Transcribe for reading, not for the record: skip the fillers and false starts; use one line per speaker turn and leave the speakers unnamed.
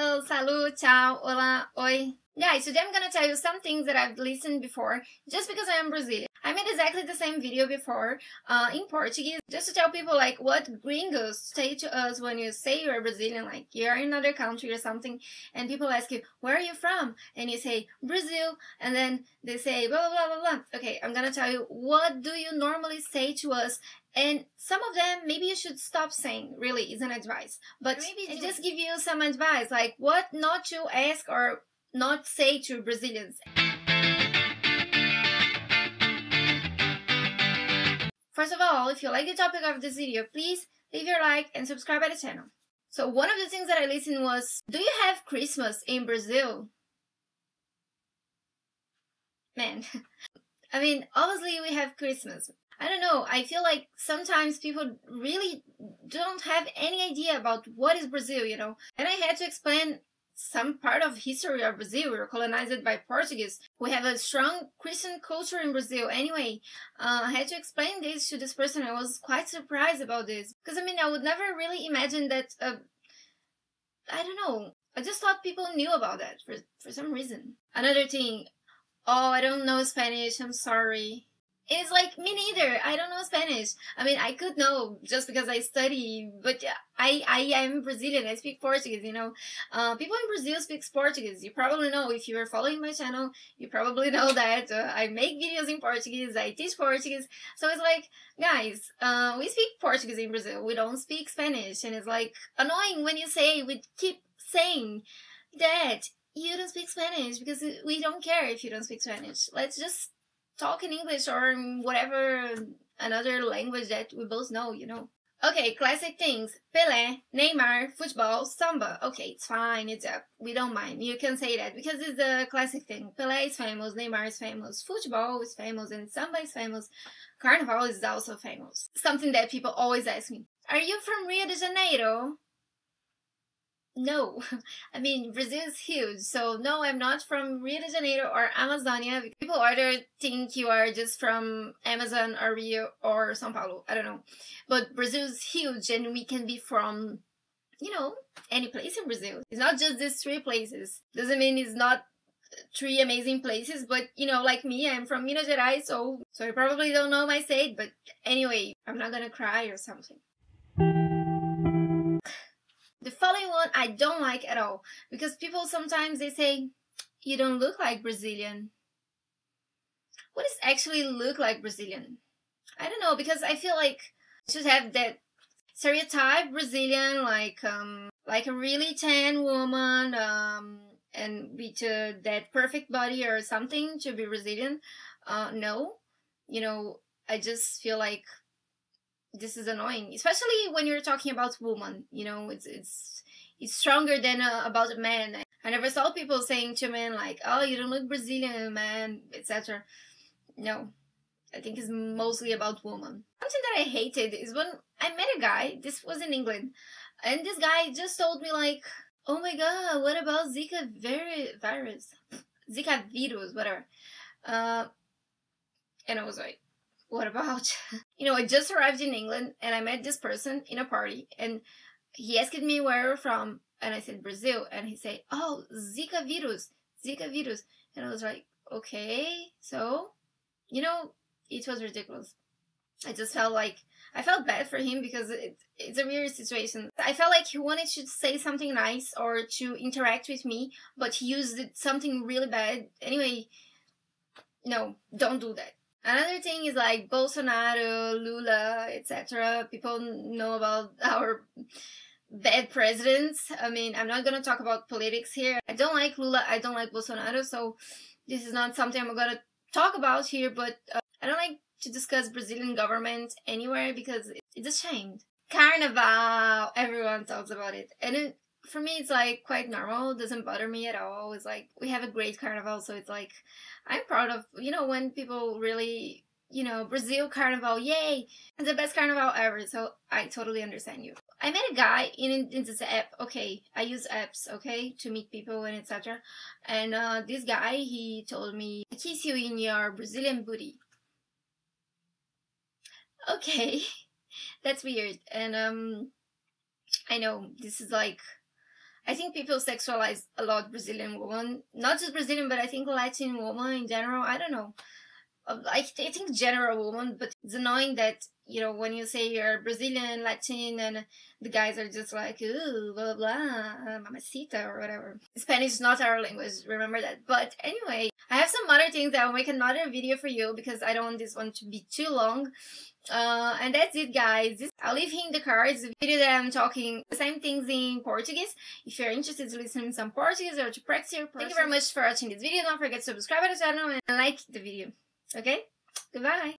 Hello, salut, ciao, hola, oi. Guys, today I'm gonna tell you some things that I've listened before just because I am Brazilian. I made exactly the same video before in Portuguese just to tell people like what gringos say to us when you say you're Brazilian, like you're in another country or something, and people ask you, where are you from? And you say, Brazil, and then they say, blah, blah, blah, blah, blah. Okay, I'm gonna tell you what do you normally say to us, and some of them maybe you should stop saying, really, is an advice. But maybe just give you some advice, like what not to ask or not say to Brazilians. First of all, if you like the topic of this video, please leave your like and subscribe to the channel. So one of the things that I listened was, do you have Christmas in Brazil? Man, I mean, obviously we have Christmas. I don't know, I feel like sometimes people really don't have any idea about what is Brazil, you know? And I had to explain some part of history of Brazil. We were colonized by Portuguese. We have a strong Christian culture in Brazil. Anyway, I had to explain this to this person. I was quite surprised about this. Because, I mean, I would never really imagine that, I don't know. I just thought people knew about that for some reason. Another thing, oh, I don't know Spanish, I'm sorry. It's like, me neither. I don't know Spanish. I mean, I could know just because I study, but I am Brazilian. I speak Portuguese, you know. People in Brazil speak Portuguese. You probably know, if you are following my channel, you probably know that I make videos in Portuguese, I teach Portuguese. So it's like, guys, we speak Portuguese in Brazil. We don't speak Spanish. And it's like annoying when you say, we keep saying that you don't speak Spanish because we don't care if you don't speak Spanish. Let's just talk in English or whatever another language that we both know, you know. Okay, classic things. Pelé, Neymar, football, samba. Okay, it's fine, it's up. We don't mind. You can say that because it's a classic thing. Pelé is famous, Neymar is famous, football is famous, and samba is famous. Carnival is also famous. Something that people always ask me. Are you from Rio de Janeiro? No, I mean, Brazil is huge, so no, I'm not from Rio de Janeiro or Amazonia. People either think you are just from Amazon or Rio or São Paulo, I don't know. But Brazil is huge and we can be from, you know, any place in Brazil. It's not just these 3 places. Doesn't mean it's not 3 amazing places, but, you know, like me, I'm from Minas Gerais, so I probably don't know my state, but anyway, I'm not gonna cry or something. The following one I don't like at all, because people sometimes they say, you don't look like Brazilian. What does actually look like Brazilian? I don't know, because I feel like you should have that stereotype Brazilian, like a really tan woman, and with that perfect body or something to be Brazilian. No, you know, I just feel like this is annoying, especially when you're talking about woman. You know, it's stronger than about a man. I never saw people saying to men like, oh, you don't look Brazilian, man, etc. No, I think it's mostly about woman. Something that I hated is when I met a guy, this was in England, and this guy just told me like, oh my god, what about Zika virus? Zika virus, whatever. And I was like, what about? You know, I just arrived in England and I met this person in a party and he asked me where we're from and I said Brazil and he said, oh, Zika virus. And I was like, okay, so, you know, it was ridiculous. I just felt like, I felt bad for him because it's a weird situation. I felt like he wanted to say something nice or to interact with me, but he used something really bad. Anyway, no, don't do that. Another thing is like Bolsonaro, Lula, etc. People know about our bad presidents. I mean, I'm not gonna talk about politics here. I don't like Lula, I don't like Bolsonaro, so this is not something I'm gonna talk about here, but I don't like to discuss Brazilian government anywhere because it's a shame. Carnival! Everyone talks about it. And for me, it's like quite normal. It doesn't bother me at all. It's like, we have a great carnival, so it's like, I'm proud of, you know, when people really, you know, Brazil carnival, yay! It's the best carnival ever, so I totally understand you. I met a guy in this app, okay, I use apps, okay, to meet people and etc. And this guy, he told me, I kiss you in your Brazilian booty. Okay, that's weird. And I know, this is like, I think people sexualize a lot Brazilian women, not just Brazilian, but I think Latin women in general. I don't know. I think general woman, but it's annoying that, you know, when you say you're Brazilian, Latin, and the guys are just like, ooh, blah, blah, blah, mamacita, or whatever. Spanish is not our language, remember that. But anyway, I have some other things that I'll make another video for you, because I don't want this one to be too long. And that's it, guys. I'll leave here in the cards the video that I'm talking the same things in Portuguese. If you're interested to listen to some Portuguese or to practice your Portuguese. Thank you very much for watching this video. Don't forget to subscribe to the channel and like the video. Okay? Goodbye!